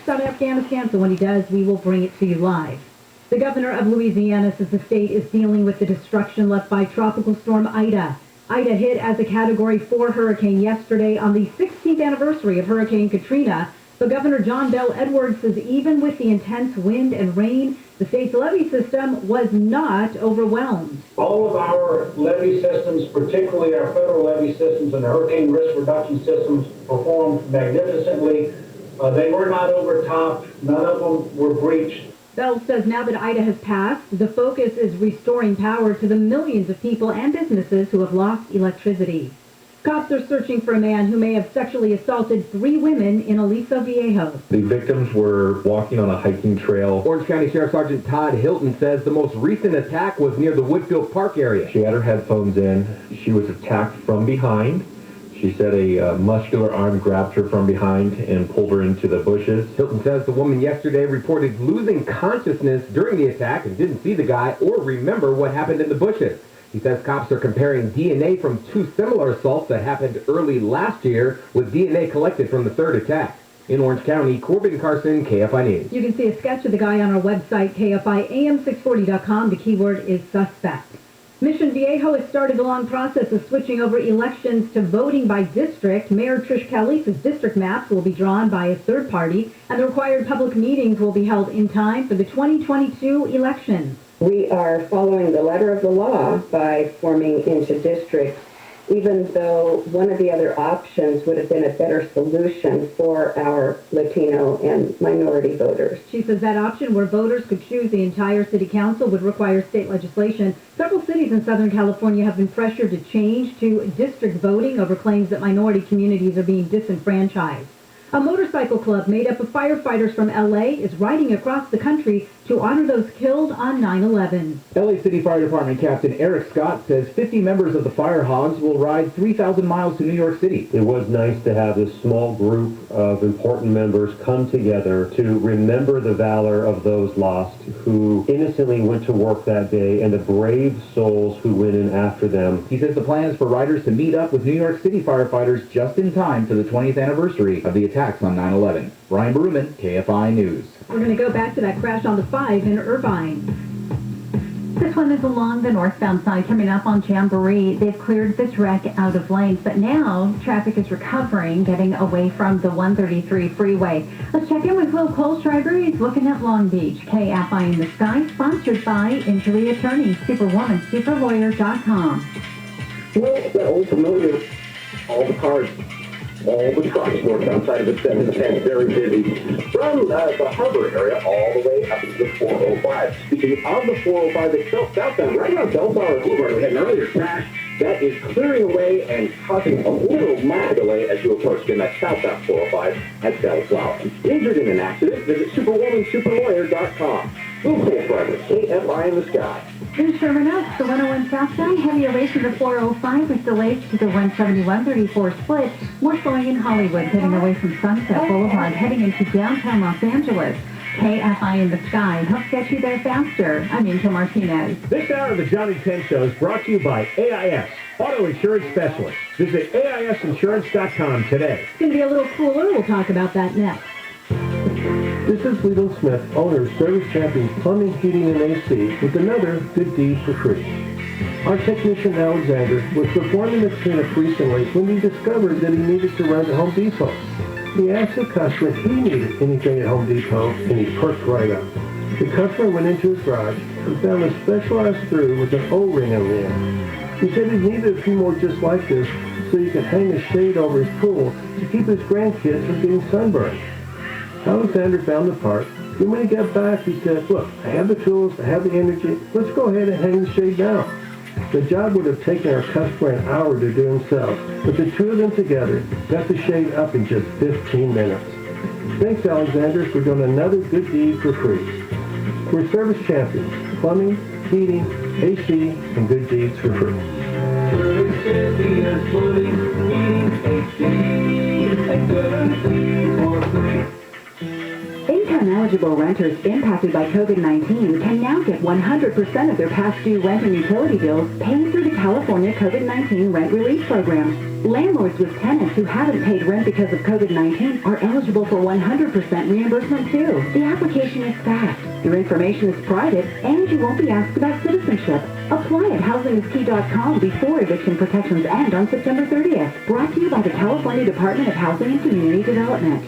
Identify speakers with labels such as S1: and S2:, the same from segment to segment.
S1: out of Afghanistan, so when he does, we will bring it to you live. The governor of Louisiana says the state is dealing with the destruction left by Tropical Storm Ida. Ida hit as a Category 4 hurricane yesterday on the 16th anniversary of Hurricane Katrina. But Governor John Bel Edwards says even with the intense wind and rain, the state's levee system was not overwhelmed.
S2: All of our levee systems, particularly our federal levee systems and the hurricane risk reduction systems, performed magnificently. They were not overtopped. None of them were breached.
S1: Bell says now that Ida has passed, the focus is restoring power to the millions of people and businesses who have lost electricity. Cops are searching for a man who may have sexually assaulted 3 women in Aliso Viejo.
S3: The victims were walking on a hiking trail.
S4: Orange County Sheriff Sergeant Todd Hilton says the most recent attack was near the Woodfield Park area.
S3: She had her headphones in. She was attacked from behind. She said a muscular arm grabbed her from behind and pulled her into the bushes.
S4: Hilton says the woman yesterday reported losing consciousness during the attack and didn't see the guy or remember what happened in the bushes. He says cops are comparing DNA from 2 similar assaults that happened early last year with DNA collected from the 3rd attack. In Orange County, Corbin Carson, KFI News.
S1: You can see a sketch of the guy on our website, KFIAM640.com. The keyword is suspect. Mission Viejo has started a long process of switching over elections to voting by district. Mayor Trish Kelly's district maps will be drawn by a third party, and the required public meetings will be held in time for the 2022 elections.
S5: We are following the letter of the law by forming into districts, even though one of the other options would have been a better solution for our Latino and minority voters.
S1: She says that option, where voters could choose the entire city council, would require state legislation. Several cities in Southern California have been pressured to change to district voting over claims that minority communities are being disenfranchised. A motorcycle club made up of firefighters from L.A. is riding across the country to honor those killed on 9/11.
S4: LA City Fire Department Captain Eric Scott says 50 members of the Fire Hogs will ride 3,000 miles to New York City.
S6: It was nice to have this small group of important members come together to remember the valor of those lost who innocently went to work that day and the brave souls who went in after them.
S4: He says the plan is for riders to meet up with New York City firefighters just in time for the 20th anniversary of the attacks on 9/11. Brian Berumen, KFI News.
S1: We're going to go back to that crash on the 5 in Irvine.
S7: This one is along the northbound side coming up on Jamboree. They've cleared this wreck out of lanes, but now traffic is recovering, getting away from the 133 freeway. Let's check in with Will Kohlschreiber. He's looking at Long Beach. KFI in the Sky, sponsored by Injury Attorney, Superwoman, Superlawyer.com.
S8: Well, that old familiar, all the cars, all the trucks northbound side of the 710, very busy. From the harbor area all the way up to the 405. Speaking of the 405 itself, southbound, right around Bellflower Boulevard, we had an earlier crash that is clearing away and causing a little mild delay as you approach again that southbound 405 at Bellflower. Injured in an accident, visit SuperwomanSuperlawyer.com. Will Kohlschreiber, KFI in the Sky.
S7: Here's Sherman Oaks, the 101 southbound, heavy away from the 405 with delays to the 171-34 split. More slowing in Hollywood, getting away from Sunset Boulevard, heading into downtown Los Angeles. KFI in the Sky helps get you there faster. I'm Angel Martinez.
S9: This hour of the Johnny 10 Show is brought to you by AIS, Auto Insurance Specialist. Visit AISinsurance.com today.
S1: It's going to be a little cooler. We'll talk about that next.
S10: This is Lito Smith, owner of Service Champions Plumbing, Heating, and AC, with another good deed for free. Our technician Alexander was performing a cleanup recently when he discovered that he needed to run to Home Depot. He asked the customer if he needed anything at Home Depot, and he perked right up. The customer went into his garage and found a specialized screw with an O-ring on the end. He said he needed a few more just like this so he could hang a shade over his pool to keep his grandkids from getting sunburned. Alexander found the part, and when he got back, he said, look, I have the tools, I have the energy, let's go ahead and hang the shade down. The job would have taken our customer an hour to do himself, but the two of them together got the shade up in just 15 minutes. Thanks, Alexander, for doing another good deed for free. We're Service Champions, plumbing, heating, AC, and good deeds for free.
S11: Service Champions, plumbing, heating, AC, and good deeds for free.
S7: Income eligible renters impacted by COVID-19 can now get 100% of their past due rent and utility bills paid through the California COVID-19 Rent Relief Program. Landlords with tenants who haven't paid rent because of COVID-19 are eligible for 100% reimbursement too. The application is fast. Your information is private, and you won't be asked about citizenship. Apply at housingiskey.com before eviction protections end on September 30th. Brought to you by the California Department of Housing and Community Development.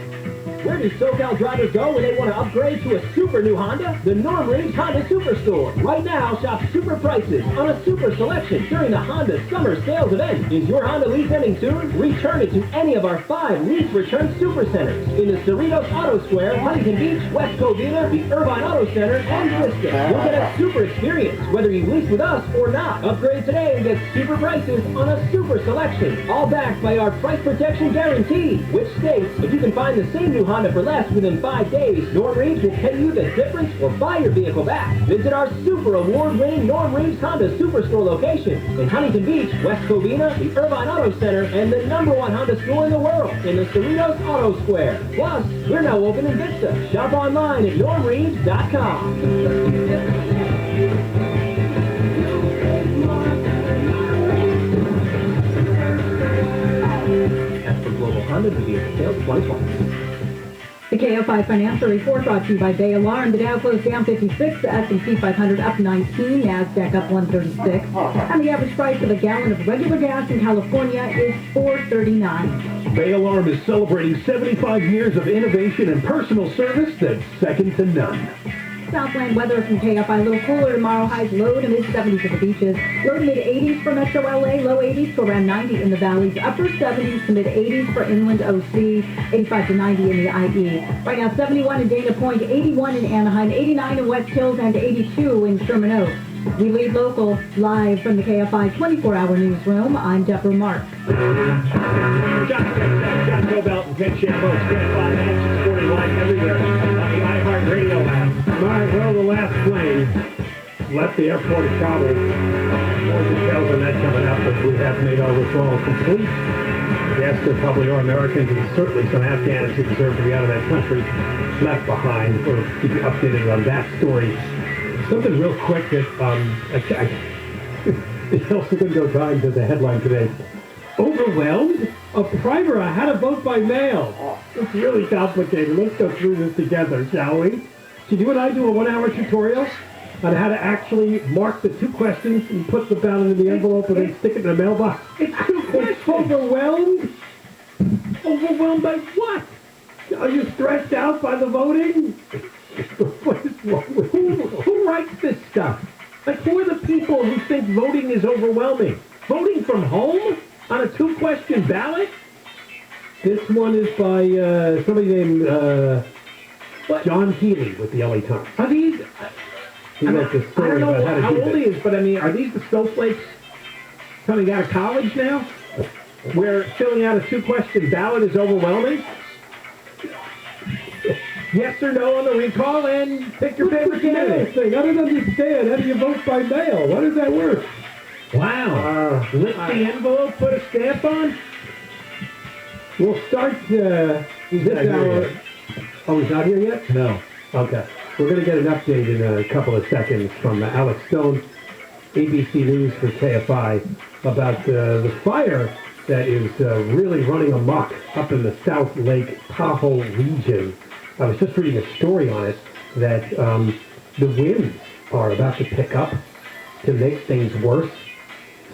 S12: Where do SoCal drivers go when they want to upgrade to a super new Honda? The Norm Reeves Honda Superstore. Right now, shop super prices on a super selection during the Honda Summer Sales event. Is your Honda lease ending soon? Return it to any of our 5 lease return super centers in the Cerritos Auto Square, Huntington Beach, West Covina, the Irvine Auto Center, and Vista. You'll get a super experience whether you lease with us or not. Upgrade today and get super prices on a super selection. All backed by our price protection guarantee, which states if you can find the same new Honda for less within 5 days, Norm Reeves will pay you the difference or buy your vehicle back. Visit our super award-winning Norm Reeves Honda Superstore location in Huntington Beach, West Covina, the Irvine Auto Center, and the #1 Honda store in the world in the Cerritos Auto Square. Plus, we're now open in Vista. Shop online at normreeves.com. That's for Global Honda Video Sales 2020.
S1: The KFI Financial Report brought to you by Bay Alarm. The Dow closed down 56, the S&P 500 up 19, NASDAQ up 136, and the average price of a gallon of regular gas in California is $4.39.
S9: Bay Alarm is celebrating 75 years of innovation and personal service that's second to none.
S1: Southland weather from KFI, a little cooler tomorrow, highs low to mid-70s at the beaches, low to mid-80s for Metro LA, low 80s to around 90 in the valleys, upper 70s to mid-80s for inland OC, 85 to 90 in the IE. Right now, 71 in Dana Point, 81 in Anaheim, 89 in West Hills, and 82 in Sherman Oaks. We lead local, live from the KFI 24-hour newsroom. I'm Deborah Mark.
S9: John Cobalt and Ted Shambo, KFI Am, 641 everywhere on the iHeartRadio app. All right, well, the last plane left the airport of Kabul. More details on that coming up, but we have made our withdrawal complete. Yes, there probably are Americans and certainly some Afghans who deserve to be out of that country left behind. We'll keep you updated on that story. Something real quick that it's also going to go time to the headline today. Overwhelmed? A primer on how to vote by mail. It's really complicated. Let's go through this together, shall we? Should you and I do a 1-hour tutorial on how to actually mark the 2 questions and put the ballot in the envelope and then stick it in the mailbox? It's 2 questions. Overwhelmed? Overwhelmed by what? Are you stressed out by the voting? What is wrong with who writes this stuff? Like, who are the people who think voting is overwhelming? Voting from home on a 2-question ballot? This one is by somebody named John Healy with the LA Times. Are these? He wrote the story about how to do this. I don't know how old he is, but I mean, are these the snowflakes coming out of college now? Where filling out a 2-question ballot is overwhelming? Yes or no on the recall, and pick your favorite candidate. I don't understand. How do you vote by mail? How does that work? Wow. Lift the envelope, put a stamp on? We'll start this hour. Oh, he's not here yet? No. Okay. We're going to get an update in a couple of seconds from Alex Stone, ABC News for KFI, about the fire that is really running amok up in the South Lake Tahoe region. I was just reading a story on it that the winds are about to pick up to make things worse.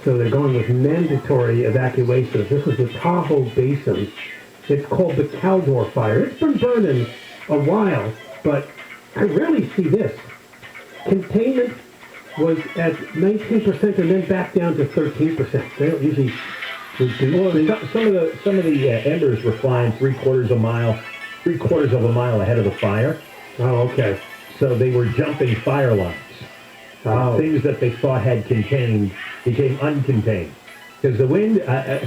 S9: So they're going with mandatory evacuations. This is the Tahoe Basin. It's called the Caldor Fire. It's been burning a while, but I rarely see this. Containment was at 19% and then back down to 13%. They don't usually reduce.
S3: Well, some of the embers were flying 3/4 of a mile ahead of the fire.
S9: Oh, okay.
S3: So they were jumping fire lines. Things that they thought had contained became uncontained. Because the wind,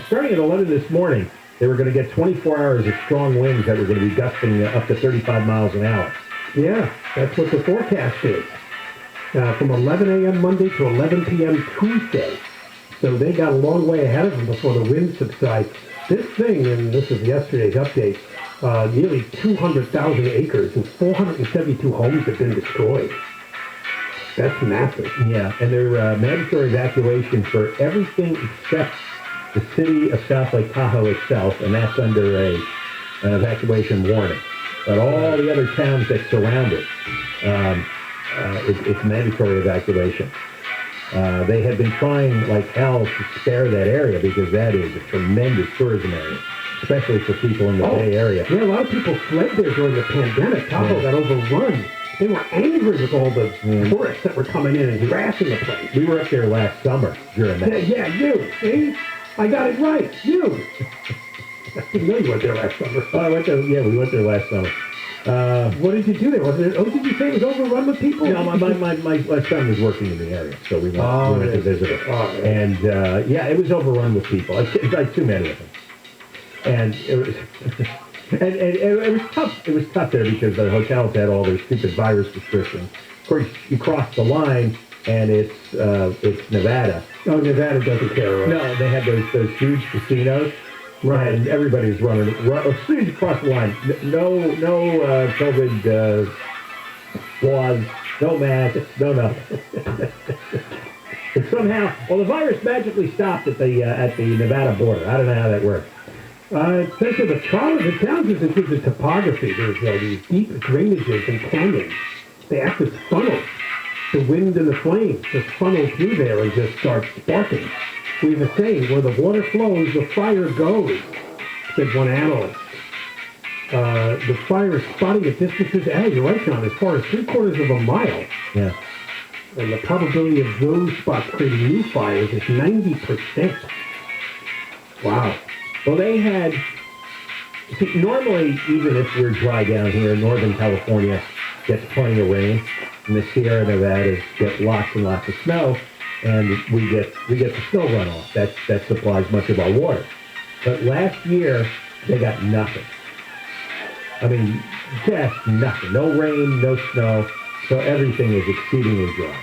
S3: starting at 11 this morning, they were going to get 24 hours of strong winds that were going to be gusting up to 35 miles an hour.
S9: Yeah, that's what the forecast is. From 11 a.m. Monday to 11 p.m. Tuesday. So they got a long way ahead of them before the wind subsides. This thing, and this is yesterday's update,
S10: Nearly 200,000 acres and 472 homes have been destroyed. That's massive.
S3: Yeah, and they're mandatory evacuation for everything except the city of South Lake Tahoe itself, and that's under an evacuation warning. But all the other towns that surround it, it's mandatory evacuation. They have been trying like hell to spare that area because that is a tremendous tourism area, especially for people in the Bay Area.
S10: Yeah, a lot of people fled there during the pandemic. Tahoe got overrun. They were angry with all the tourists that were coming in and trashing the place.
S3: We were up there last summer during that.
S10: Yeah, you. See? I got it right. You. I didn't know you went there last summer.
S3: Oh, we went there last summer.
S10: What did you do there? Did you say it was overrun with people?
S3: No, my son was working in the area, so we went to visit her. And, it was overrun with people. It's like too many of them. And it was... And it was tough. It was tough there because the hotels had all their stupid virus restrictions. Of course, you cross the line, and it's Nevada.
S10: Oh, Nevada doesn't care, right?
S3: No, they had those huge casinos. Right. And everybody's running. As soon as you cross the line, no COVID laws, no masks, no nothing. And somehow, the virus magically stopped at the Nevada border. I don't know how that works.
S10: It says that the challenges include the topography. There's these deep drainages and canyons. They act as funnels. The wind and the flames just funnel through there and just start sparking. We have a saying, where the water flows, the fire goes, said one analyst. The fire is spotting at distances, you're right, John, as far as 3/4 of a mile.
S3: Yeah.
S10: And the probability of those spots creating new fires is 90%. Wow.
S3: Well, they had... See, normally, even if we're dry down here, Northern California gets plenty of rain, and the Sierra Nevadas get lots and lots of snow, and we get the snow runoff. That supplies much of our water. But last year, they got nothing. I mean, just nothing. No rain, no snow, so everything is exceedingly dry.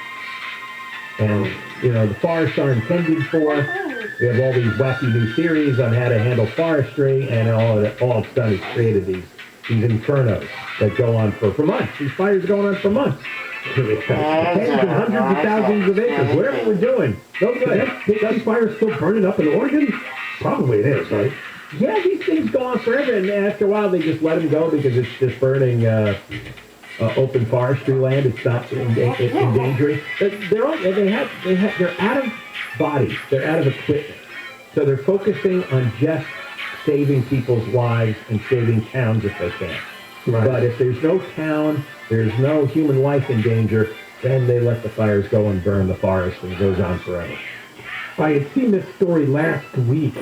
S3: And, the forests are intended for... We have all these wacky new theories on how to handle forestry, and all it's done is created these infernos that go on for months. These fires are going on for months. Tens and hundreds of thousands of acres. Whatever we're doing, no good.
S10: These fires still burning up in Oregon? Probably it is, right?
S3: Yeah, these things go on forever, and after a while they just let them go because it's just burning open forestry land. It's not endangering. They're out of bodies. They're out of equipment. So they're focusing on just saving people's lives and saving towns if they can. Right. But if there's no town, there's no human life in danger, then they let the fires go and burn the forest, and it goes on forever.
S10: I had seen this story last week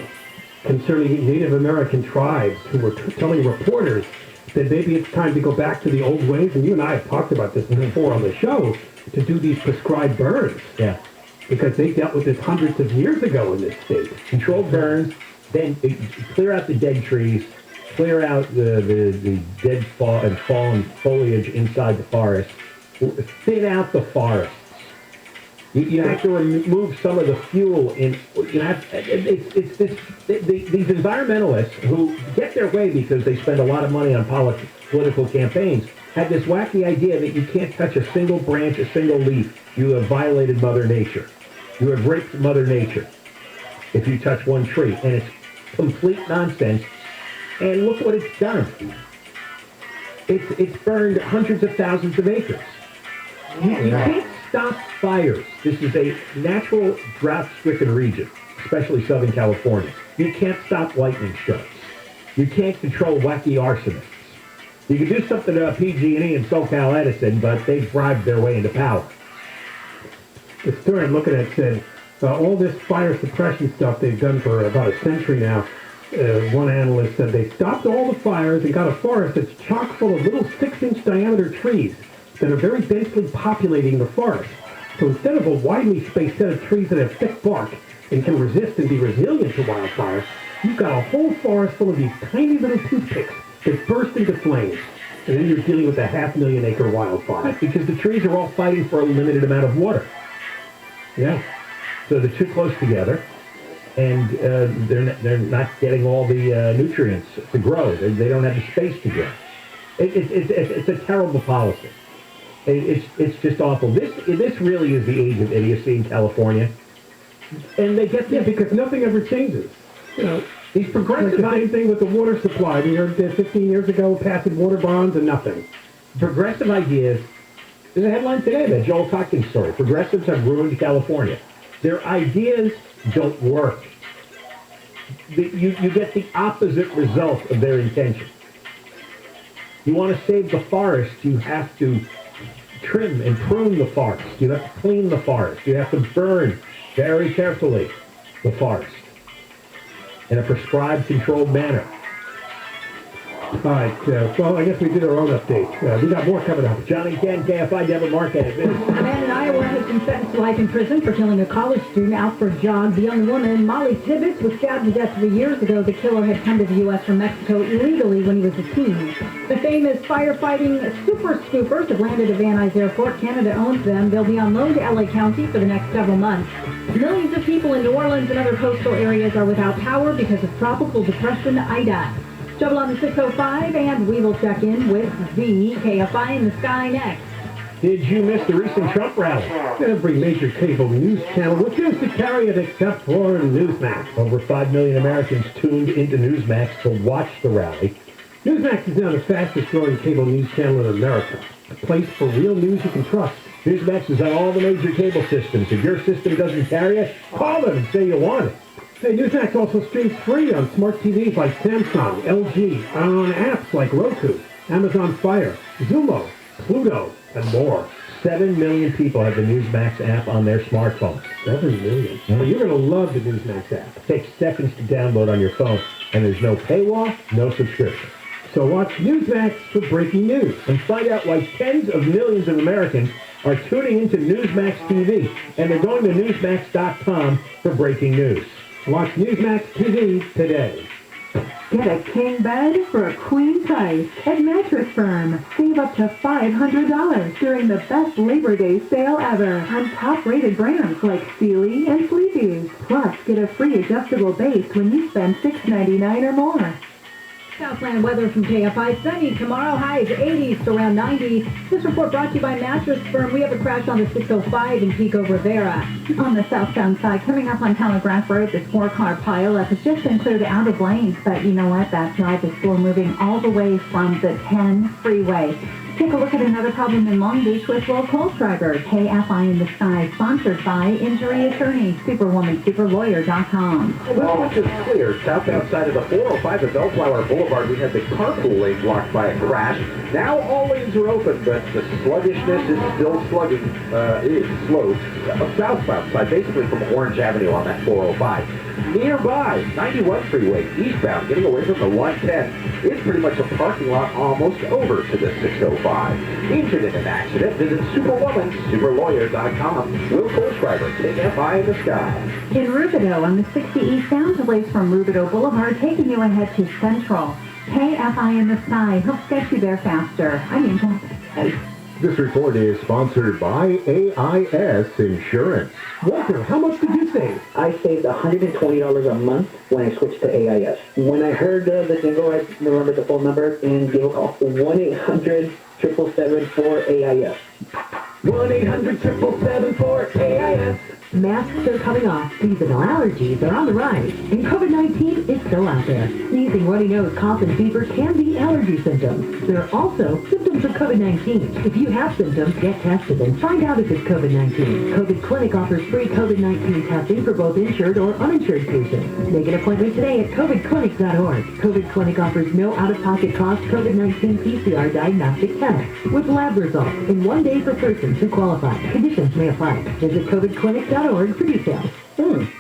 S10: concerning Native American tribes who were telling reporters that maybe it's time to go back to the old ways, and you and I have talked about this before on the show, to do these prescribed burns.
S3: Yeah.
S10: Because they dealt with this hundreds of years ago in this state.
S3: Controlled burns, then clear out the dead trees, clear out the dead and fallen foliage inside the forest, thin out the forests. You have to remove some of the fuel in. These environmentalists who get their way because they spend a lot of money on political campaigns had this wacky idea that you can't touch a single branch, a single leaf. You have violated Mother Nature. You have raped Mother Nature if you touch one tree. And it's complete nonsense. And look what it's done. It's burned hundreds of thousands of acres. You can't stop fires. This is a natural drought-stricken region, especially Southern California. You can't stop lightning strikes. You can't control wacky arsonists. You can do something to PG&E and SoCal Edison, but they've bribed their way into power.
S10: The story I'm looking at said, all this fire suppression stuff they've done for about a century now, one analyst said they stopped all the fires and got a forest that's chock full of little 6-inch diameter trees that are very densely populating the forest. So instead of a widely spaced set of trees that have thick bark and can resist and be resilient to wildfire, you've got a whole forest full of these tiny little toothpicks that burst into flames. And then you're dealing with a 500,000-acre wildfire.
S3: Right, because the trees are all fighting for a limited amount of water.
S10: Yeah.
S3: So they're too close together. and they're not getting all the nutrients to grow. They don't have the space to grow. It's a terrible policy. It's just awful. This really is the age of idiocy in California, and they get this
S10: because nothing ever changes. You know,
S3: these progressive
S10: like the same thing with the water supply. We heard 15 years ago passing water bonds and nothing.
S3: Progressive ideas. There's a headline today, that Joel Cotkins story. Progressives have ruined California. Their ideas don't work. You get the opposite result of their intention. You want to save the forest, you have to trim and prune the forest. You have to clean the forest. You have to burn very carefully the forest in a prescribed, controlled manner.
S10: All right, well, I guess we did our own update. We got more coming up.
S3: Johnny Ken, KFI, Deborah Marquez.
S1: A man in Iowa has been sentenced to life in prison for killing a college student out for a jog. The young woman, Molly Tibbetts, was stabbed to death 3 years ago. The killer had come to the U.S. from Mexico illegally when he was a teen. The famous firefighting super scoopers have landed at Van Nuys Airport. Canada owns them. They'll be on loan to L.A. County for the next several months. Millions of people in New Orleans and other coastal areas are without power because of tropical depression Ida. Trouble on the 605, and we will check in with the KFI in the Sky next.
S3: Did you miss the recent Trump rally?
S10: Every major cable news channel refused to carry it except for Newsmax.
S3: Over 5 million Americans tuned into Newsmax to watch the rally.
S10: Newsmax is now the fastest growing cable news channel in America. A place for real news you can trust.
S3: Newsmax is on all the major cable systems. If your system doesn't carry it, call them and say you want it.
S10: Hey, Newsmax also streams free on smart TVs like Samsung, LG, and on apps like Roku, Amazon Fire, Zumo, Pluto, and more.
S3: 7 million people have the Newsmax app on their smartphones.
S10: 7 million? Well, you're going to love the Newsmax app.
S3: It takes seconds to download on your phone, and there's no paywall, no subscription.
S10: So watch Newsmax for breaking news.
S3: And find out why tens of millions of Americans are tuning into Newsmax TV, and they're going to Newsmax.com for breaking news.
S10: Watch Newsmax TV today.
S13: Get a king bed for a queen price at Mattress Firm. Save up to $500 during the best Labor Day sale ever on top-rated brands like Sealy and Sleepy's. Plus, get a free adjustable base when you spend $6.99 or more.
S1: Southland weather from KFI. Sunny tomorrow, highs 80s to around 90. This report brought to you by Mattress Firm. We have a crash on the 605 in Pico Rivera.
S7: On the southbound side, coming up on Telegraph Road, this 4-car pileup has just been cleared out of lanes. But you know what? That drive is still moving all the way from the 10 freeway. Take a look at another problem in Long Beach with local drivers. KFI in the Sky, sponsored by Injury Attorney, Superwoman,
S4: Well, which is clear. Southbound side of the 405 at Bellflower Boulevard, we had the carpool lane blocked by a crash. Now all lanes are open, but the sluggishness is still slugging. It's slow. Southbound side, basically from Orange Avenue on that 405. Nearby, 91 freeway, eastbound, getting away from the 110. It's pretty much a parking lot almost over to the 605. Injured in an accident, visit Superwoman, superlawyer.com. Will Kohlschreiber, KFI in the Sky.
S7: In Rubidoux on the 60 eastbound, delays from Rubidoux Boulevard, taking you ahead to Central. KFI in the Sky helps get you there faster. I'm Angel.
S14: This report is sponsored by AIS Insurance.
S10: Walter, how much did you save?
S15: I saved $120 a month when I switched to AIS. When I heard the jingle, I remembered the phone number and gave a call. 1-800-777-4AIS.
S1: 1-800-777-4AIS. Masks are coming off, seasonal allergies are on the rise, and COVID-19 is still out there. Sneezing, runny nose, cough, and fever can be allergy symptoms. There are also symptoms of COVID-19. If you have symptoms, get tested and find out if it's COVID-19. COVID Clinic offers free COVID-19 testing for both insured or uninsured patients. Make an appointment today at covidclinic.org. COVID Clinic offers no out-of-pocket cost COVID-19 PCR diagnostic tests with lab results in 1 day for persons who qualify. Conditions may apply. Visit covidclinic.org for details.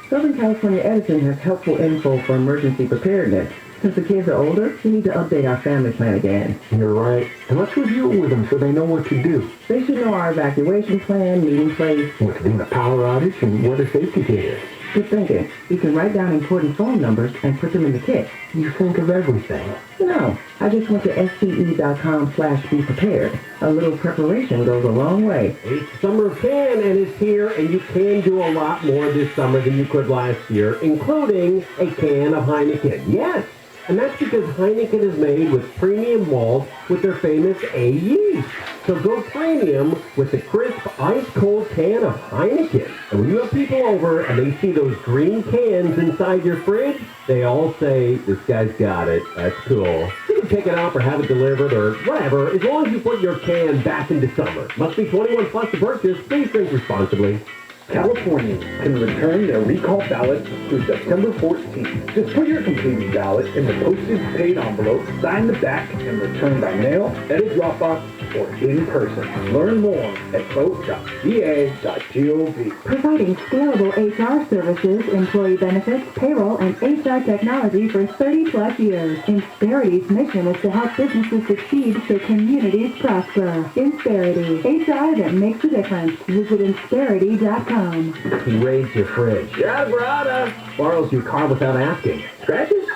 S15: Southern California Edison has helpful info for emergency preparedness. Since the kids are older, we need to update our family plan again.
S14: You're right. And let's review it with them so they know what to do.
S15: They should know our evacuation plan, meeting place.
S14: What's being a power outage and what a safety kit is.
S15: Good thinking. You can write down important phone numbers and put them in the kit.
S14: You think of everything.
S15: No, I just went to SCE.com/be-prepared. A little preparation goes a long way.
S12: It's Summer of Can, and it's here, and you can do a lot more this summer than you could last year, including a can of Heineken. Yes! And that's because Heineken is made with premium malt with their famous A yeast. So go premium with the crisp, ice-cold can of Heineken. And when you have people over and they see those green cans inside your fridge, they all say, this guy's got it. That's cool. You can pick it up or have it delivered or whatever, as long as you put your can back into summer. Must be 21 plus to purchase. Please drink responsibly.
S16: Californians can return their recall ballots through September 14th. Just put your completed ballot in the postage paid envelope, sign the back, and return by mail, at a drop box, or in person. Learn more at vote.ca.gov.
S13: Providing scalable HR services, employee benefits, payroll, and HR technology for 30-plus years. Insperity's mission is to help businesses succeed so communities prosper. Insperity, HR that makes a difference. Visit Insperity.com.
S12: He raids your fridge. Yeah, brother. Borrows your car without asking. Scratches?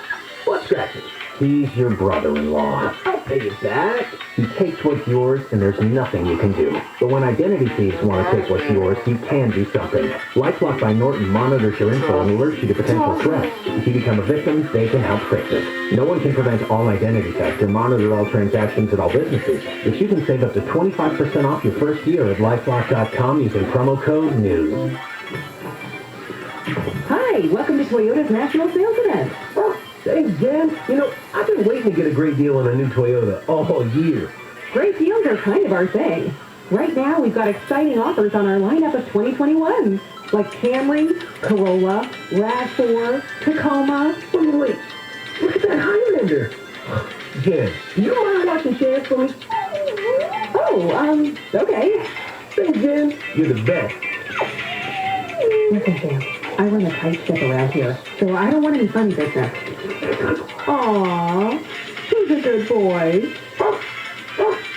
S12: What scratches? He's your brother-in-law. I'll pay you back. He takes what's yours, and there's nothing you can do. But when identity thieves want to take what's yours, you can do something. LifeLock by Norton monitors your info and alerts you to potential threats. If you become a victim, they can help fix it. No one can prevent all identity theft or monitor all transactions at all businesses. But you can save up to 25% off your first year at LifeLock.com using promo code NEWS.
S5: Hi, welcome to Toyota's National Sales Event.
S12: Thanks, Jen. You know, I've been waiting to get a great deal on a new Toyota all year.
S5: Great deals are kind of our thing. Right now, we've got exciting offers on our lineup of 2021, like Camry, Corolla, RAV4, Tacoma.
S12: Wait, look at that Highlander. Jen, do you mind watching shares for me?
S5: Oh, okay.
S12: Thanks, Jen. You're the best.
S5: Listen, Sam, I run a tight ship around here, so I don't want any funny business. Aww, who's a good boy?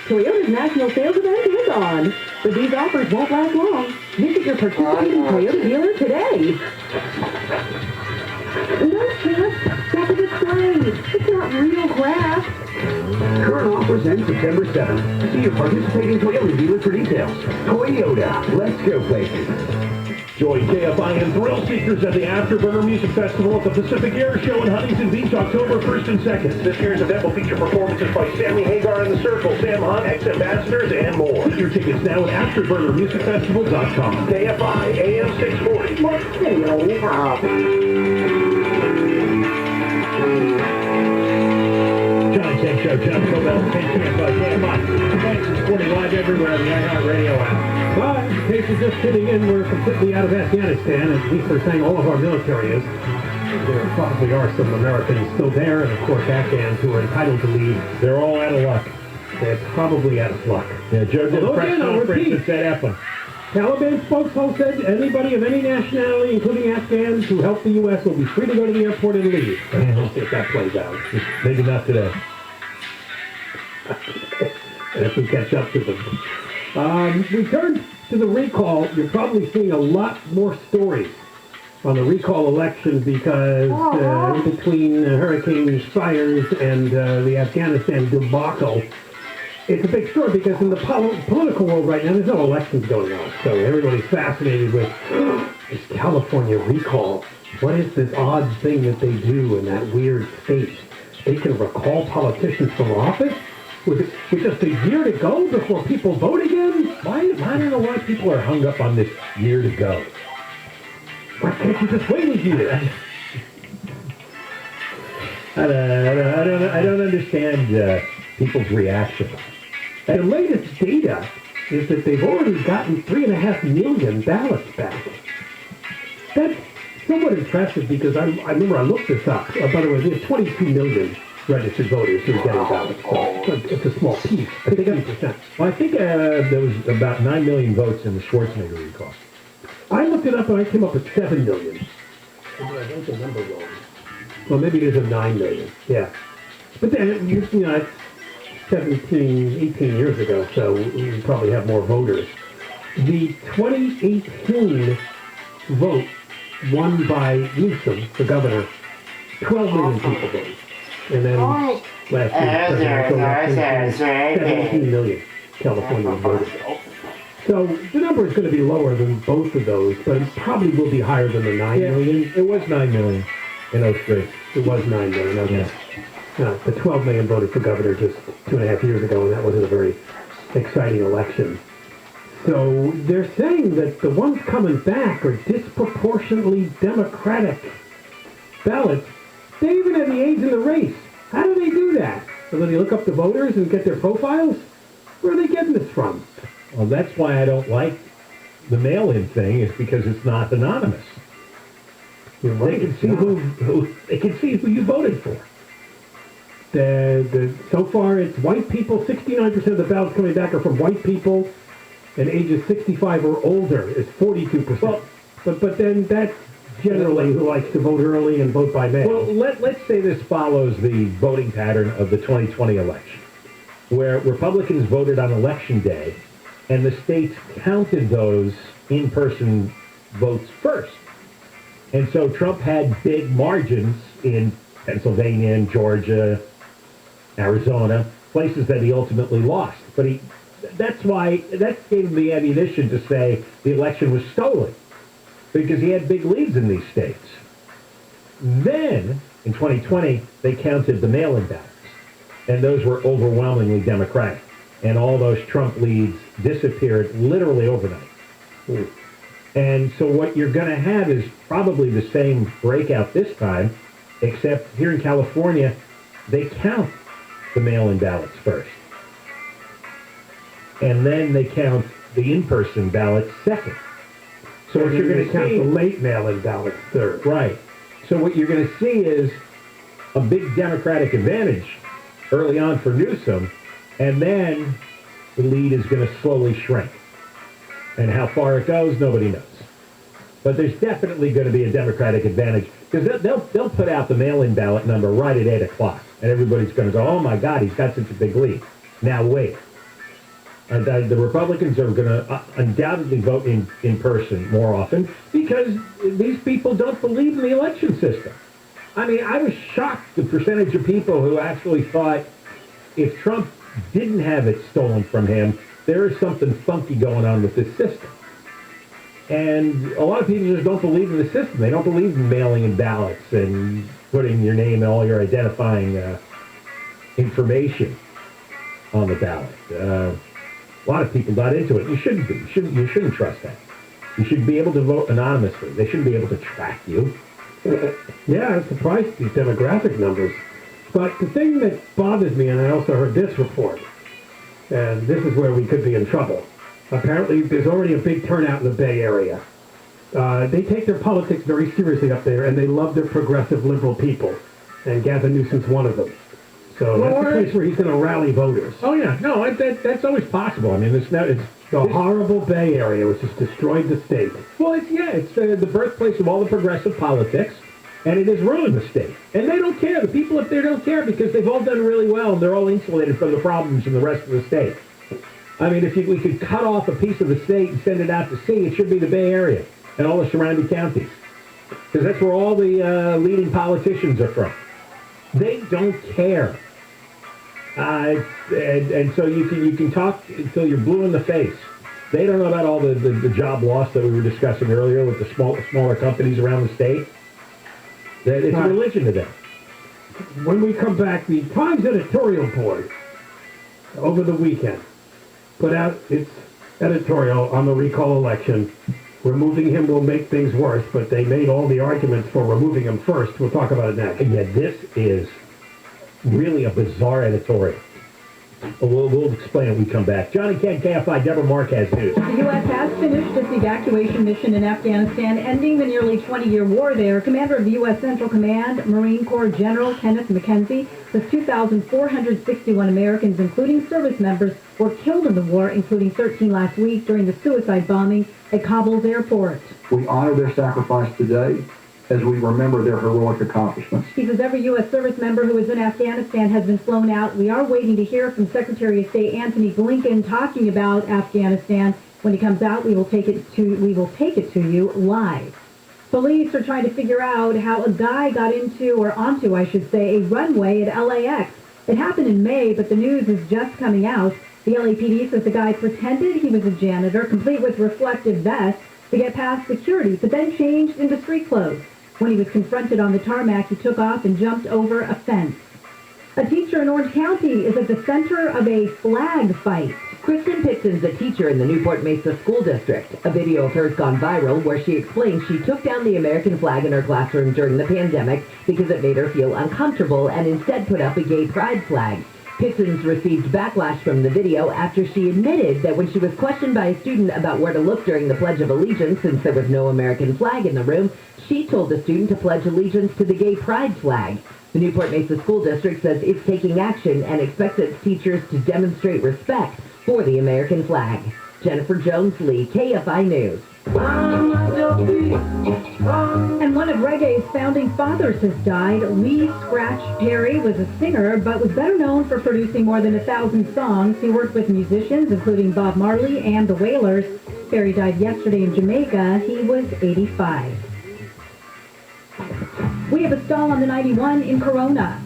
S5: Toyota's National Sales Event is on, but these offers won't last long. Visit your participating Toyota dealer today. No, Sam, that's a display. It's not real crap.
S12: Current offers end September 7th. See your participating Toyota dealer for details. Toyota, let's go places.
S3: Join KFI and thrill seekers at the Afterburner Music Festival at the Pacific Air Show in Huntington Beach, October 1st and 2nd. This year's event will feature performances by Sammy Hagar and the Circle, Sam Hunt, ex-ambassadors, and more. Get your tickets now at AfterburnerMusicFestival.com. KFI AM 640. John Ken Show, John Cobell, KFI. Thanks for supporting live everywhere on the iHeartRadio app. But in case you're just tuning in, we're completely out of Afghanistan, at least they're saying all of our military is. There probably are some Americans still there, and of course Afghans who are entitled to leave. They're all out of luck. They're probably out of luck. Yeah, Joe did a press conference and said F1. Taliban spokesman said anybody of any nationality, including Afghans who help the U.S., will be free to go to the airport and leave. We'll see if that plays out. Maybe not today. And if we catch up to them. We turn to the recall. You're probably seeing a lot more stories on the recall election because in between hurricanes, fires, and the Afghanistan debacle, it's a big story because in the political world right now, there's no elections going on. So everybody's fascinated with this California recall. What is this odd thing that they do in that weird state? They can recall politicians from office? With just a year to go before people vote again? I don't know why people are hung up on this year to go. Why can't you just wait a year? I don't understand people's reaction. The latest data is that they've already gotten 3.5 million ballots back. That's somewhat impressive because I remember I looked this up. By the way, we have 22 million registered voters who are getting ballots. So it's a small piece. 50%. Well, I think there was about 9 million votes in the Schwarzenegger recall. I looked it up and I came up with 7 million. I don't the number wrong. Well, maybe there's a 9 million. Yeah. But then, you know, it's 17, 18 years ago, so we probably have more voters. The 2018 vote won by Newsom, the governor, 12 million people voted. And then last year. 17 million Californians voted. So the number is going to be lower than both of those, but it probably will be higher than the 9 million.
S9: It was 9 million in 03.
S3: It was 9 million, okay. The 12 million voted for governor just 2.5 years ago, and that wasn't a very exciting election. So they're saying that the ones coming back are disproportionately Democratic ballots. They even have the aides in the race. How do they do that? So do they look up the voters and get their profiles? Where are they getting this from?
S9: Well, that's why I don't like the mail-in thing, is because it's not anonymous. They can see who you voted for.
S3: So far, it's white people. 69% of the ballots coming back are from white people, and ages 65 or older is 42%. Well, but then that's generally who likes to vote early and vote by mail.
S9: Well, let's say this follows the voting pattern of the 2020 election, where Republicans voted on Election Day, and the states counted those in-person votes first. And so Trump had big margins in Pennsylvania and Georgia, Arizona, places that he ultimately lost. But that gave him the ammunition to say the election was stolen, because he had big leads in these states. Then, in 2020, they counted the mail-in ballots, and those were overwhelmingly Democratic. And all those Trump leads disappeared literally overnight. And so what you're going to have is probably the same breakout this time, except here in California, they count the mail-in ballots first. And then they count the in-person ballots second.
S3: So what you're going to count the late mail-in ballots third.
S9: Right. So what you're going to see is a big Democratic advantage early on for Newsom, and then the lead is going to slowly shrink. And how far it goes, nobody knows. But there's definitely going to be a Democratic advantage, because they'll put out the mail-in ballot number right at 8 o'clock, and everybody's going to go, oh my God, he's got such a big lead. Now wait. And the Republicans are going to undoubtedly vote in person more often, because these people don't believe in the election system. I mean, I was shocked the percentage of people who actually thought if Trump didn't have it stolen from him, there is something funky going on with this system. And a lot of people just don't believe in the system. They don't believe in mailing in ballots and putting your name and all your identifying information on the ballot. A lot of people got into it. You shouldn't be. You shouldn't trust that. You should be able to vote anonymously. They shouldn't be able to track you.
S3: Yeah, I'm surprised at these demographic numbers. But the thing that bothers me, and I also heard this report, and this is where we could be in trouble. Apparently, there's already a big turnout in the Bay Area. They take their politics very seriously up there, and they love their progressive liberal people. And Gavin Newsom's one of them. So that's a place where he's going to rally voters.
S9: Oh, yeah. No, that's always possible. I mean, it's
S3: the horrible Bay Area, which has destroyed the state.
S9: Well, it's the birthplace of all the progressive politics, and it has ruined the state. And they don't care. The people up there don't care, because they've all done really well, and they're all insulated from the problems in the rest of the state. I mean, if we could cut off a piece of the state and send it out to sea, it should be the Bay Area and all the surrounding counties, because that's where all the leading politicians are from. They don't care. And so you can talk until you're blue in the face. They don't know about all the job loss that we were discussing earlier with the smaller companies around the state. It's a religion to them.
S3: When we come back, the Times editorial board over the weekend put out its editorial on the recall election. Removing him will make things worse, but they made all the arguments for removing him first. We'll talk about it next.
S9: Yeah, this is really a bizarre editorial. We'll explain it when we come back. Johnny Kent, KFI, Deborah Marquez News.
S1: The U.S. has finished its evacuation mission in Afghanistan, ending the nearly 20-year war there. Commander of the U.S. Central Command, Marine Corps General Kenneth McKenzie, says 2,461 Americans, including service members, were killed in the war, including 13 last week during the suicide bombing at Kabul's airport.
S17: We honor their sacrifice today as we remember their heroic accomplishments.
S1: He says every U.S. service member who is in Afghanistan has been flown out. We are waiting to hear from Secretary of State Antony Blinken talking about Afghanistan. When he comes out, we will take it to you live. Police are trying to figure out how a guy got onto a runway at LAX. It happened in May, but the news is just coming out. The LAPD says the guy pretended he was a janitor, complete with reflective vest, to get past security, but then changed into street clothes. When he was confronted on the tarmac, he took off and jumped over a fence. A teacher in Orange County is at the center of a flag fight.
S18: Kristen Pitson's a teacher in the Newport Mesa School District. A video of hers gone viral where she explains she took down the American flag in her classroom during the pandemic because it made her feel uncomfortable and instead put up a gay pride flag. Pitson's received backlash from the video after she admitted that when she was questioned by a student about where to look during the Pledge of Allegiance, since there was no American flag in the room, she told the student to pledge allegiance to the gay pride flag. The Newport Mesa School District says it's taking action and expects its teachers to demonstrate respect for the American flag. Jennifer Jones-Lee, KFI News.
S1: And one of reggae's founding fathers has died. Lee Scratch Perry was a singer, but was better known for producing more than 1,000 songs. He worked with musicians, including Bob Marley and the Wailers. Perry died yesterday in Jamaica. He was 85. We have a stall on the 91 in Corona.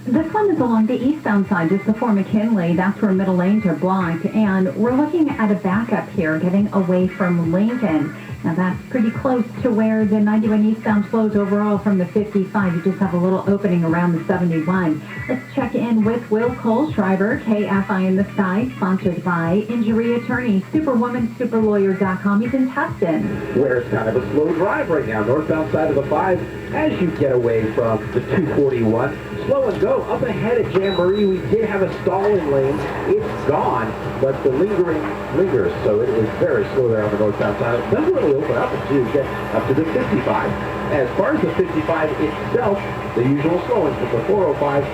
S7: This one is along the eastbound side, just before McKinley. That's where middle lanes are blocked. And we're looking at a backup here, getting away from Lincoln. Now, that's pretty close to where the 91 eastbound flows overall from the 55. You just have a little opening around the 71. Let's check in with Will Kohlschreiber, KFI in the Sky, sponsored by Injury Attorney, SuperwomanSuperLawyer.com. He's in Tustin.
S4: Where it's kind of a slow drive right now, northbound side of the 5, as you get away from the 241. Slow and go. Up ahead at Jamboree, we did have a stalling lane. It's gone, but the lingering lingers, so it is very slow there on the northbound side. It doesn't really open up until you get up to the 55. As far as the 55 itself, the usual slowing from the 405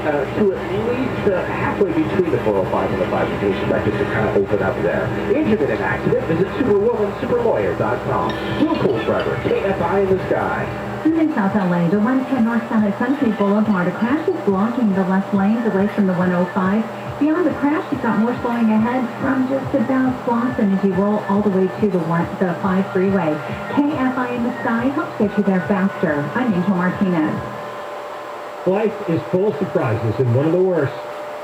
S4: to at least halfway between the 405 and the 5. You can expect it to kind of open up there. Injured in an accident, visit SuperwomanSuperLawyer.com. Will Kohlschreiber, KFI in the Sky.
S7: In South LA, the 110 northbound at Sunset Boulevard, a crash is blocking the left lanes away from the 105. Beyond the crash, you've got more slowing ahead from just about Slauson as you roll all the way to the 5 freeway. KFI in the Sky helps get you there faster. I'm Angel Martinez.
S3: Life is full of surprises, and one of the worst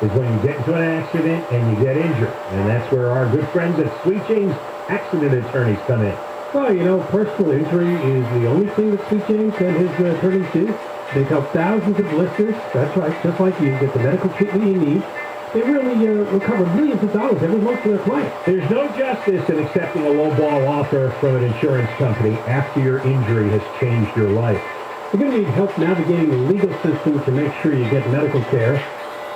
S3: is when you get into an accident and you get injured. And that's where our good friends at Sweet James Accident Attorneys come in.
S10: Well, you know, personal injury is the only thing that Sweet James and his attorneys do. They help thousands of listeners, that's right, just like you, get the medical treatment you need. They really recover millions of dollars every month for their clients.
S3: There's no justice in accepting a lowball offer from an insurance company after your injury has changed your life.
S10: You're going to need help navigating the legal system to make sure you get medical care.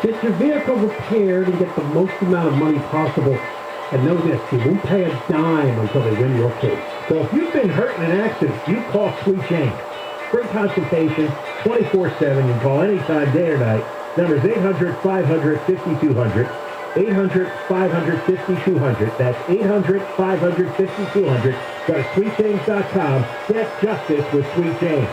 S10: Get your vehicle repaired and get the most amount of money possible. And know this, you won't pay a dime until they win your case.
S3: So if you've been hurt in an accident, you call Sweet James. Free consultation, 24/7. You can call anytime, day or night. Number is 800-500-5200. 800-500-5200. That's 800-500-5200. Go to SweetJames.com. Get justice with Sweet James.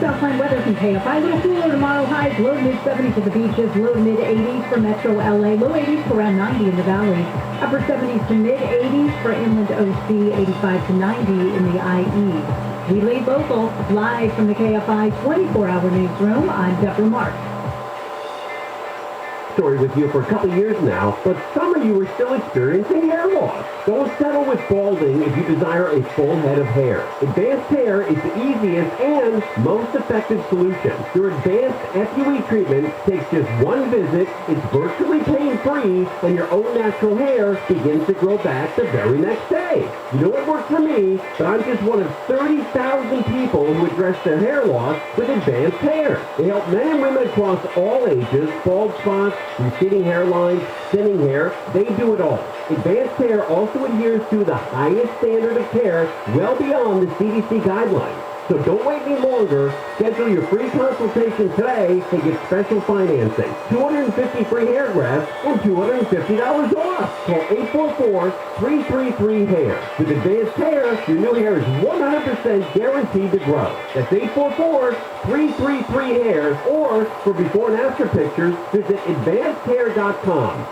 S1: Southline weather from KFI. A little cooler tomorrow. Highs low to mid-70s at the beaches, low to mid-80s for Metro LA, low 80s to around 90 in the valley, upper 70s to mid-80s for inland OC, 85 to 90 in the IE. We laid local, live from the KFI 24-hour newsroom. I'm Deborah Marks.
S4: Story with you for a couple years now, but some of you are still experiencing hair loss. Don't settle with balding if you desire a full head of hair. Advanced Hair is the easiest and most effective solution. Your advanced FUE treatment takes just one visit, it's virtually pain-free, and your own natural hair begins to grow back the very next day. You know what worked for me, but I'm just one of 30,000 people who address their hair loss with Advanced Hair. They help men and women across all ages, bald spots, receding hairlines, thinning hair, they do it all. Advanced Hair also adheres to the highest standard of care, well beyond the CDC guidelines. So don't wait any longer. Schedule your free consultation today and get special financing. 250 free hair grafts and $250 off. Call 844-333-HAIR. With Advanced Hair, your new hair is 100% guaranteed to grow. That's 844-333-HAIR, or for before and after pictures, visit advancedhair.com.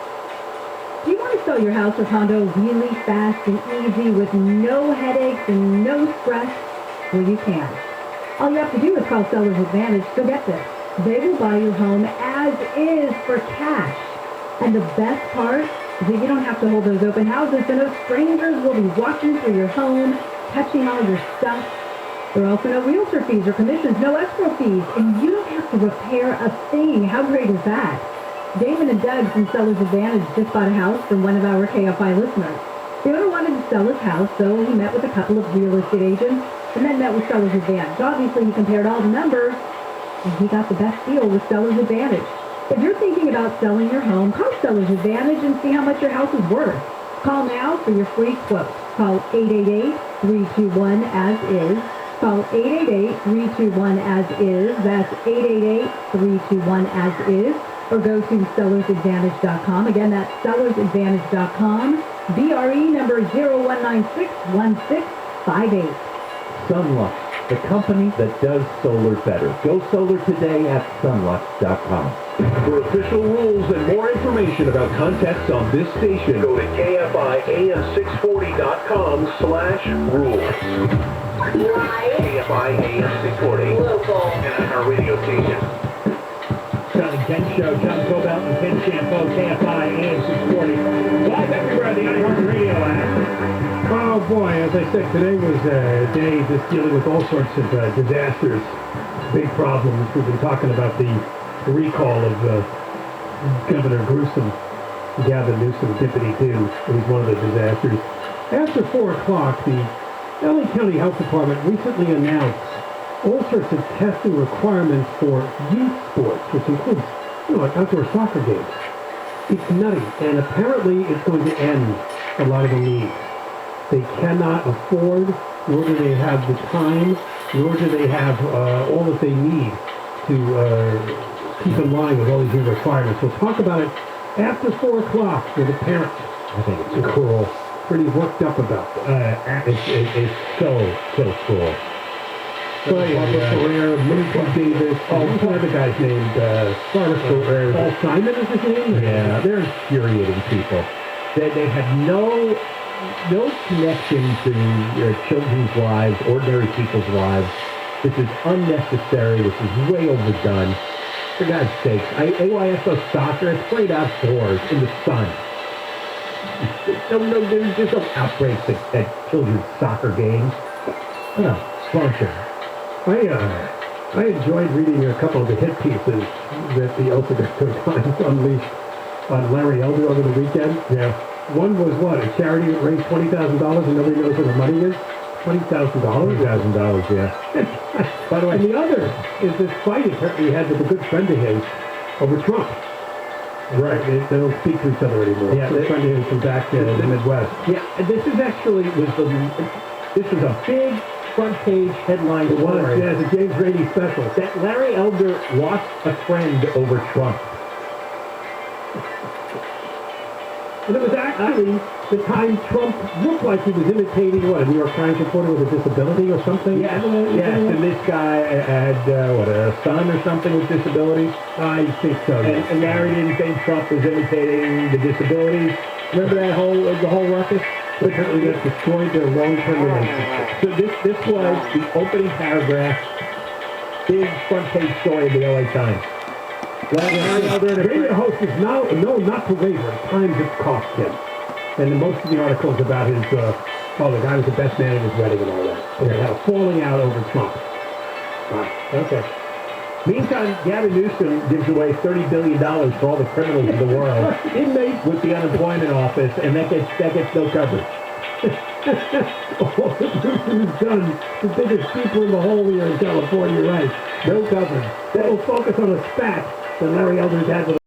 S1: Do you want to sell your house or condo really fast and easy with no headaches and no stress? Well, you can. All you have to do is call Seller's Advantage. So get this. They will buy your home as as is for cash. And the best part is that you don't have to hold those open houses, so no strangers will be walking through your home, touching all your stuff. There are also no realtor fees or commissions, no escrow fees, and you don't have to repair a thing. How great is that? Damon and Doug from Seller's Advantage just bought a house from one of our KFI listeners. The owner wanted to sell his house, so he met with a couple of real estate agents and then met with Seller's Advantage. Obviously, he compared all the numbers, and he got the best deal with Seller's Advantage. If you're thinking about selling your home, call Seller's Advantage and see how much your house is worth. Call now for your free quote. Call 888-321-AS-IS. Call 888-321-AS-IS. That's 888-321-AS-IS. Or go to sellersadvantage.com. Again, that's sellersadvantage.com. BRE number 01961658.
S3: Sunlux, the company that does solar better. Go solar today at sunlux.com. For official rules and more information about contests on this station, go to KFIAM640.com/rules. KFI AM640.
S19: Local.
S3: And on our radio station. John and Ken Show, John Cobalt and Ken Shampoo, KFI AM640. Live everywhere on the iHeartRadio app.
S9: Oh boy, as I said, today was a day just dealing with all sorts of disasters, big problems. We've been talking about the recall of Governor Gavin Newsom, Dippity-Doo. It was one of the disasters. After 4 o'clock, the LA County Health Department recently announced all sorts of testing requirements for youth sports, which includes, like outdoor soccer games. It's nutty, and apparently it's going to end a lot of the leagues. They cannot afford, nor do they have the time, nor do they have all that they need to keep in line with all these new requirements. We'll talk about it after 4 o'clock with the parents.
S3: I think it's cool.
S9: Pretty worked up about it.
S3: It's so cool.
S9: Career, Minton Davis, what's another guy's named? Paul Simon is his name?
S3: Yeah, they're infuriating people. They have no connection to children's lives, ordinary people's lives. This is unnecessary. This is way overdone. For God's sakes, AYSO soccer, it's played outdoors in the sun. There's no outbreaks at children's soccer games. Sponsor.
S9: I enjoyed reading a couple of the hit pieces that the Ultimate Good Times unleashed on Larry Elder over the weekend.
S3: Yeah.
S9: One was what? A charity that raised $20,000 and nobody knows where the money is? $20,000?
S3: $20,000, yeah.
S9: By the way, and the other is this fight apparently he had with a good friend of his over Trump. Right, they don't speak to each other anymore. Yeah, a friend of his from back in the Midwest.
S3: Yeah, this is actually this was a big front page headline story.
S9: Yeah, it's a James Rady special.
S3: That Larry Elder lost a friend over Trump.
S9: And it was actually the time Trump looked like he was imitating, a New York Times reporter with a disability or something?
S3: Yes, and this guy had, a son or something with disabilities?
S9: I think so.
S3: And Larry didn't think Trump was imitating the disabilities. Remember the whole ruckus?
S9: Apparently that destroyed their long-term relationship.
S3: So this was the opening paragraph, big front page story of the LA Times.
S9: Radio host is known not to waver at times it cost him. And most of the articles about his, the guy was the best man at his wedding and all that. And they had a falling out over Trump.
S3: Wow. Okay. Meantime, Gavin Newsom gives away $30 billion for all the criminals in the world.
S9: Inmates
S3: with the unemployment office, and that gets no coverage.
S9: All that Newsom has done, the biggest people in the hole here in California, right? No coverage. They will focus on a spat that Larry Elder's had with